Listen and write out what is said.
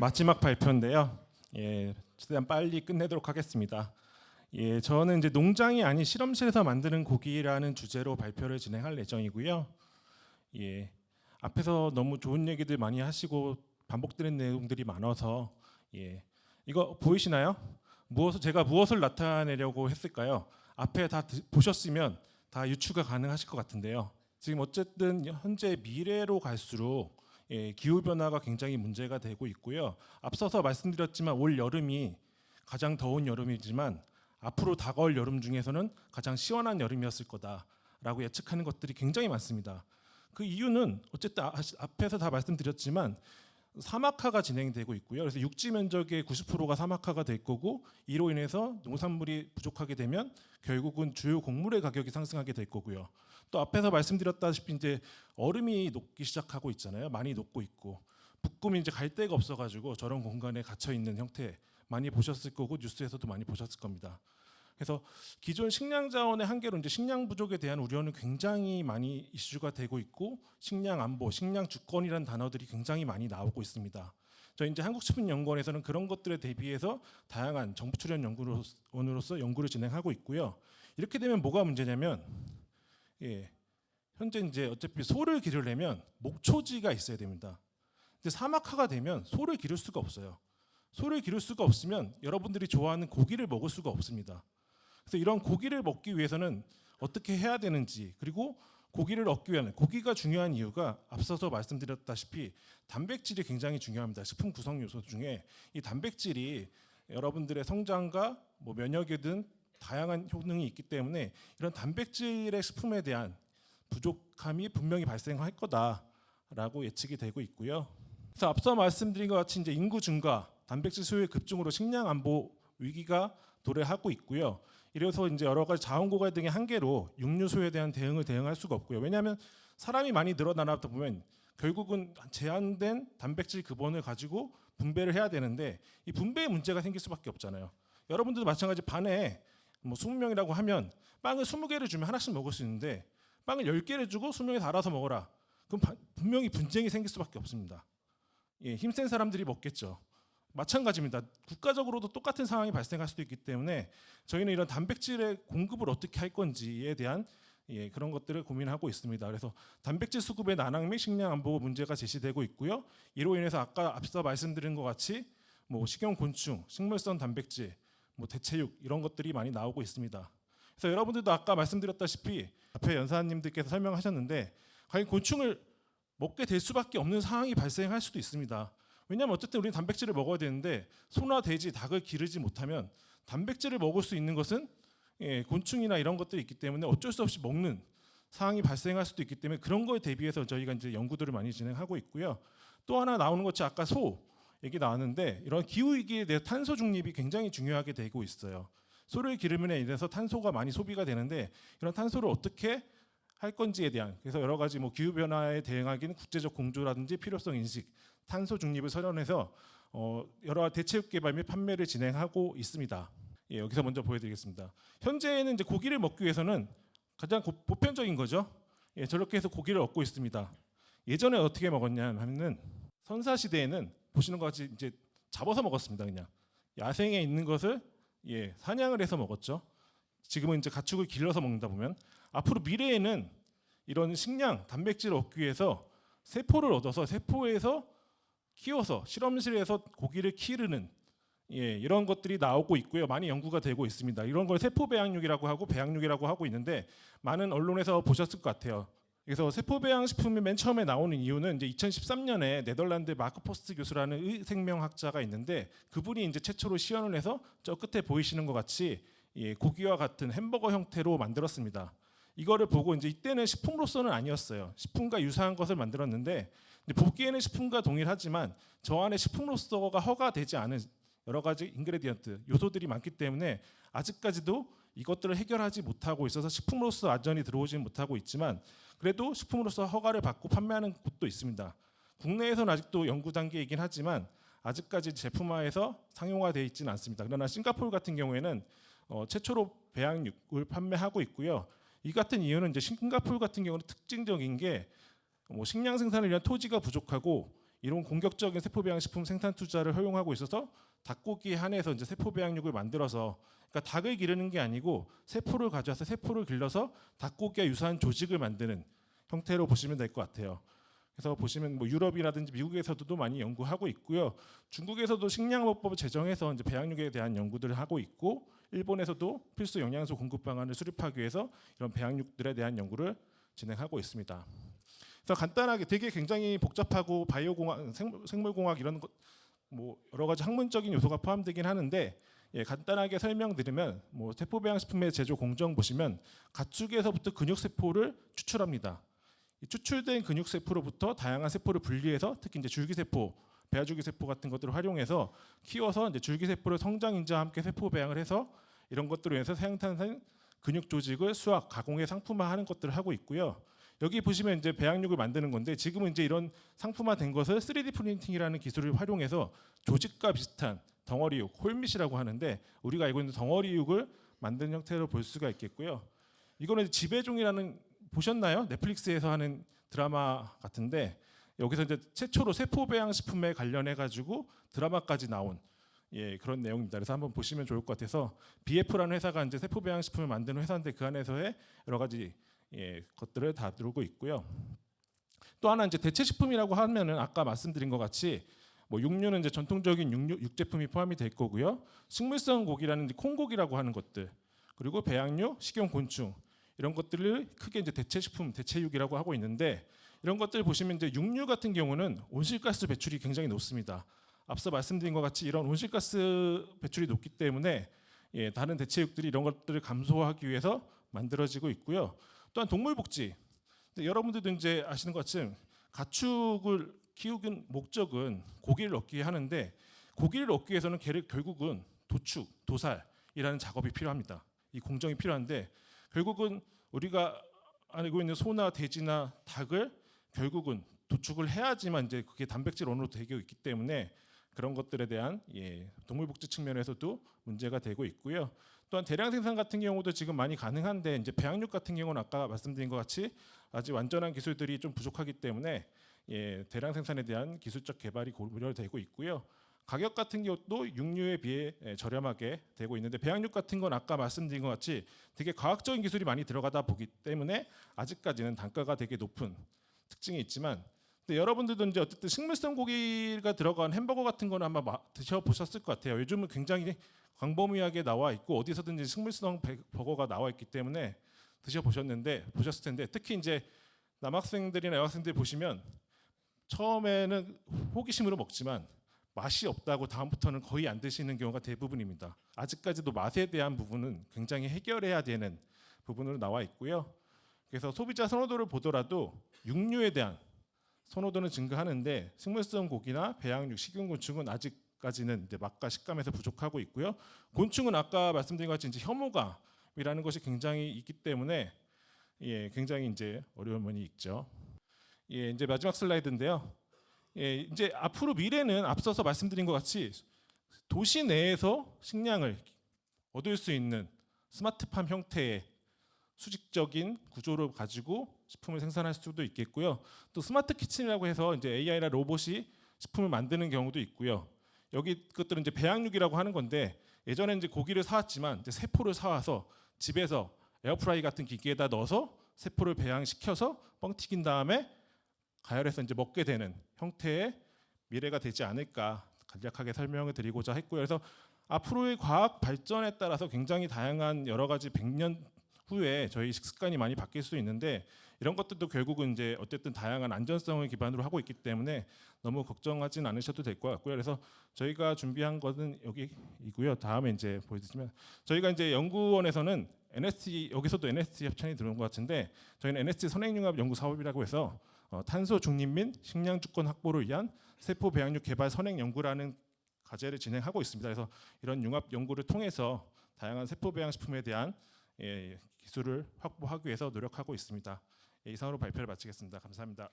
마지막 발표인데요. 최대한 빨리 끝내도록 하겠습니다. 저는 이제 농장이 아닌 실험실에서 만드는 고기라는 주제로 발표를 진행할 예정이고요. 앞에서 너무 좋은 얘기들 많이 하시고 반복되는 내용들이 많아서 이거 보이시나요? 제가 무엇을 나타내려고 했을까요? 앞에 다 보셨으면 다 유추가 가능하실 것 같은데요. 지금 어쨌든 현재 미래로 갈수록 기후 변화가 굉장히 문제가 되고 있고요. 앞서서 말씀드렸지만 올 여름이 가장 더운 여름이지만 앞으로 다가올 여름 중에서는 가장 시원한 여름이었을 거다라고 예측하는 것들이 굉장히 많습니다. 그 이유는 어쨌든 앞에서 다 말씀드렸지만 사막화가 진행되고 있고요. 그래서 육지 면적의 90%가 사막화가 될 거고, 이로 인해서 농산물이 부족하게 되면 결국은 주요 곡물의 가격이 상승하게 될 거고요. 또 앞에서 말씀드렸다시피 이제 얼음이 녹기 시작하고 있잖아요. 많이 녹고 있고, 북극이 이제 갈 데가 없어가지고 저런 공간에 갇혀 있는 형태 많이 보셨을 거고 뉴스에서도 많이 보셨을 겁니다. 그래서 기존 식량 자원의 한계로 이제 식량 부족에 대한 우려는 굉장히 많이 이슈가 되고 있고, 식량 안보, 식량 주권이라는 단어들이 굉장히 많이 나오고 있습니다. 저희 이제 한국식품연구원에서는 그런 것들에 대비해서 다양한 정부 출연 연구원으로서 연구를 진행하고 있고요. 이렇게 되면 뭐가 문제냐면, 현재 이제 어차피 소를 기르려면 목초지가 있어야 됩니다. 근데 사막화가 되면 소를 기를 수가 없어요. 소를 기를 수가 없으면 여러분들이 좋아하는 고기를 먹을 수가 없습니다. 그래서 이런 고기를 먹기 위해서는 어떻게 해야 되는지, 그리고 고기를 얻기 위한 고기가 중요한 이유가 앞서서 말씀드렸다시피 단백질이 굉장히 중요합니다. 식품 구성 요소 중에 이 단백질이 여러분들의 성장과 면역에든 다양한 효능이 있기 때문에 이런 단백질의 식품에 대한 부족함이 분명히 발생할 거다라고 예측이 되고 있고요. 그래서 앞서 말씀드린 것 같이 이제 인구 증가, 단백질 수요의 급증으로 식량 안보 위기가 도래하고 있고요. 이래서 이제 여러 가지 자원 고갈 등의 한계로 육류 소요에 대한 대응할 수가 없고요. 왜냐하면 사람이 많이 늘어나다 보면 결국은 제한된 단백질 급원을 가지고 분배를 해야 되는데 이 분배에 문제가 생길 수밖에 없잖아요. 여러분들도 마찬가지. 반에 20명이라고 하면 빵을 20개를 주면 하나씩 먹을 수 있는데 빵을 10개를 주고 20명이 알아서 먹어라. 그럼 분명히 분쟁이 생길 수밖에 없습니다. 힘센 사람들이 먹겠죠. 마찬가지입니다. 국가적으로도 똑같은 상황이 발생할 수도 있기 때문에 저희는 이런 단백질의 공급을 어떻게 할 건지에 대한 그런 것들을 고민하고 있습니다. 그래서 단백질 수급의 난항 및 식량 안보 문제가 제시되고 있고요. 이로 인해서 아까 앞서 말씀드린 것 같이 식용곤충, 식물성 단백질, 대체육 이런 것들이 많이 나오고 있습니다. 그래서 여러분들도 아까 말씀드렸다시피 앞에 연사님들께서 설명하셨는데 과연 곤충을 먹게 될 수밖에 없는 상황이 발생할 수도 있습니다. 왜냐하면 어쨌든 우리는 단백질을 먹어야 되는데 소나 돼지, 닭을 기르지 못하면 단백질을 먹을 수 있는 것은 곤충이나 이런 것들이 있기 때문에 어쩔 수 없이 먹는 상황이 발생할 수도 있기 때문에 그런 거에 대비해서 저희가 이제 연구들을 많이 진행하고 있고요. 또 하나 나오는 것이 아까 소 얘기 나왔는데 이런 기후 위기에 대해 탄소 중립이 굉장히 중요하게 되고 있어요. 소를 기름에 인해서 탄소가 많이 소비가 되는데 이런 탄소를 어떻게 할 건지에 대한, 그래서 여러 가지 기후 변화에 대응하기는 국제적 공조라든지 필요성 인식, 탄소 중립을 설현해서 여러 대체육 개발 및 판매를 진행하고 있습니다. 여기서 먼저 보여드리겠습니다. 현재는 이제 고기를 먹기 위해서는 가장 보편적인 거죠. 저렇게 해서 고기를 얻고 있습니다. 예전에 어떻게 먹었냐 하면은 선사 시대에는 보시는 것 같이 이제 잡아서 먹었습니다. 그냥 야생에 있는 것을 사냥을 해서 먹었죠. 지금은 이제 가축을 길러서 먹는다 보면 앞으로 미래에는 이런 식량, 단백질을 얻기 위해서 세포를 얻어서 세포에서 키워서 실험실에서 고기를 기르는 이런 것들이 나오고 있고요. 많이 연구가 되고 있습니다. 이런 걸 세포 배양육이라고 하고 배양육이라고 하고 있는데 많은 언론에서 보셨을 것 같아요. 그래서 세포 배양 식품이 맨 처음에 나오는 이유는 이제 2013년에 네덜란드 마크 포스트 교수라는 의생명학자가 있는데 그분이 이제 최초로 시연을 해서 저 끝에 보이시는 것 같이 고기와 같은 햄버거 형태로 만들었습니다. 이거를 보고 이제 이때는 식품로서는 아니었어요. 식품과 유사한 것을 만들었는데 보기에는 식품과 동일하지만 저 안에 식품로서가 허가되지 않은 여러 가지 인그레디언트, 요소들이 많기 때문에 아직까지도 이것들을 해결하지 못하고 있어서 식품으로서 안전이 들어오지는 못하고 있지만 그래도 식품으로서 허가를 받고 판매하는 곳도 있습니다. 국내에서는 아직도 연구 단계이긴 하지만 아직까지 제품화해서 상용화되어 있지는 않습니다. 그러나 싱가포르 같은 경우에는 최초로 배양육을 판매하고 있고요. 이 같은 이유는 이제 싱가포르 같은 경우는 특징적인 게 식량 생산을 위한 토지가 부족하고 이런 공격적인 세포 배양식품 생산 투자를 허용하고 있어서 닭고기에 한해서 이제 세포 배양육을 만들어서, 그러니까 닭을 기르는 게 아니고 세포를 가져와서 세포를 길러서 닭고기와 유사한 조직을 만드는 형태로 보시면 될 것 같아요. 그래서 보시면 뭐 유럽이라든지 미국에서도 많이 연구하고 있고요. 중국에서도 식량보법을 제정해서 이제 배양육에 대한 연구들을 하고 있고, 일본에서도 필수 영양소 공급 방안을 수립하기 위해서 이런 배양육들에 대한 연구를 진행하고 있습니다. 그래서 간단하게 되게 굉장히 복잡하고 바이오공학, 생물공학 이런 것, 뭐 여러 가지 학문적인 요소가 포함되긴 하는데, 간단하게 설명드리면 뭐 세포 배양식품의 제조 공정 보시면 가축에서부터 근육 세포를 추출합니다. 이 추출된 근육 세포로부터 다양한 세포를 분리해서 특히 이제 줄기세포, 배아줄기세포 같은 것들을 활용해서 키워서 이제 줄기세포를 성장 인자와 함께 세포 배양을 해서 이런 것들을 위해서 생산된 근육 조직을 수확, 가공해 상품화하는 것들을 하고 있고요. 여기 보시면 이제 배양육을 만드는 건데, 지금은 이제 이런 상품화된 것을 3D 프린팅이라는 기술을 활용해서 조직과 비슷한 덩어리육, 홀밋이라고 하는데, 우리가 알고 있는 덩어리육을 만든 형태로 볼 수가 있겠고요. 이거는 지배종이라는, 보셨나요? 넷플릭스에서 하는 드라마 같은데, 여기서 이제 최초로 세포 배양 식품에 관련해 가지고 드라마까지 나온 그런 내용입니다. 그래서 한번 보시면 좋을 것 같아서, BF라는 회사가 이제 세포 배양 식품을 만드는 회사인데 그 안에서의 여러 가지 것들을 다루고 있고요. 또 하나 이제 대체 식품이라고 하면은 아까 말씀드린 것 같이 뭐 육류는 이제 전통적인 육제품이 포함이 될 거고요. 식물성 고기라는 이제 콩고기라고 하는 것들, 그리고 배양육, 식용 곤충 이런 것들을 크게 이제 대체 식품, 대체육이라고 하고 있는데, 이런 것들 보시면 이제 육류 같은 경우는 온실가스 배출이 굉장히 높습니다. 앞서 말씀드린 것 같이 이런 온실가스 배출이 높기 때문에 다른 대체육들이 이런 것들을 감소하기 위해서 만들어지고 있고요. 또한 동물복지, 여러분들도 이제 아시는 것처럼 가축을 키우는 목적은 고기를 얻기 위해 하는데, 고기를 얻기 위해서는 결국은 도축, 도살이라는 작업이 필요합니다. 이 공정이 필요한데, 결국은 우리가 알고 있는 소나 돼지나 닭을 결국은 도축을 해야지만 이제 그게 단백질 원으로 되고 있기 때문에 그런 것들에 대한 동물복지 측면에서도 문제가 되고 있고요. 또한 대량 생산 같은 경우도 지금 많이 가능한데, 이제 배양육 같은 경우는 아까 말씀드린 것 같이 아직 완전한 기술들이 좀 부족하기 때문에 대량 생산에 대한 기술적 개발이 고려되고 있고요. 가격 같은 것도 육류에 비해 저렴하게 되고 있는데, 배양육 같은 건 아까 말씀드린 것 같이 되게 과학적인 기술이 많이 들어가다 보기 때문에 아직까지는 단가가 되게 높은 특징이 있지만, 근데 여러분들도 이제 어쨌든 식물성 고기가 들어간 햄버거 같은 거는 아마 드셔보셨을 것 같아요. 요즘은 굉장히 광범위하게 나와 있고 어디서든지 식물성 버거가 나와 있기 때문에 보셨을 텐데, 특히 이제 남학생들이나 여학생들 보시면 처음에는 호기심으로 먹지만 맛이 없다고 다음부터는 거의 안 드시는 경우가 대부분입니다. 아직까지도 맛에 대한 부분은 굉장히 해결해야 되는 부분으로 나와 있고요. 그래서 소비자 선호도를 보더라도 육류에 대한 선호도는 증가하는데, 식물성 고기나 배양육, 식용곤충은 아직까지는 이제 맛과 식감에서 부족하고 있고요. 곤충은 아까 말씀드린 것 같이 이제 혐오감이라는 것이 굉장히 있기 때문에 굉장히 이제 어려움이 있죠. 이제 마지막 슬라이드인데요. 이제 앞으로 미래는 앞서서 말씀드린 것 같이 도시 내에서 식량을 얻을 수 있는 스마트팜 형태의 수직적인 구조를 가지고 식품을 생산할 수도 있겠고요. 또 스마트 키친이라고 해서 이제 AI나 로봇이 식품을 만드는 경우도 있고요. 여기 것들은 이제 배양육이라고 하는 건데, 예전에 이제 고기를 사왔지만 이제 세포를 사와서 집에서 에어프라이 같은 기기에다 넣어서 세포를 배양시켜서 뻥 튀긴 다음에 가열해서 이제 먹게 되는 형태의 미래가 되지 않을까 간략하게 설명을 드리고자 했고요. 그래서 앞으로의 과학 발전에 따라서 굉장히 다양한 여러 가지 100년 후에 저희 식습관이 많이 바뀔 수 있는데, 이런 것들도 결국은 이제 어쨌든 다양한 안전성을 기반으로 하고 있기 때문에 너무 걱정하진 않으셔도 될 것 같고요. 그래서 저희가 준비한 것은 여기이고요. 다음에 이제 보여드리면, 저희가 이제 연구원에서는 NST, 여기서도 NST 협찬이 들어온 것 같은데, 저희는 NST 선행융합 연구 사업이라고 해서 탄소 중립 및 식량 주권 확보를 위한 세포 배양육 개발 선행 연구라는 과제를 진행하고 있습니다. 그래서 이런 융합 연구를 통해서 다양한 세포 배양 식품에 대한 기술을 확보하기 위해서 노력하고 있습니다. 이상으로 발표를 마치겠습니다. 감사합니다.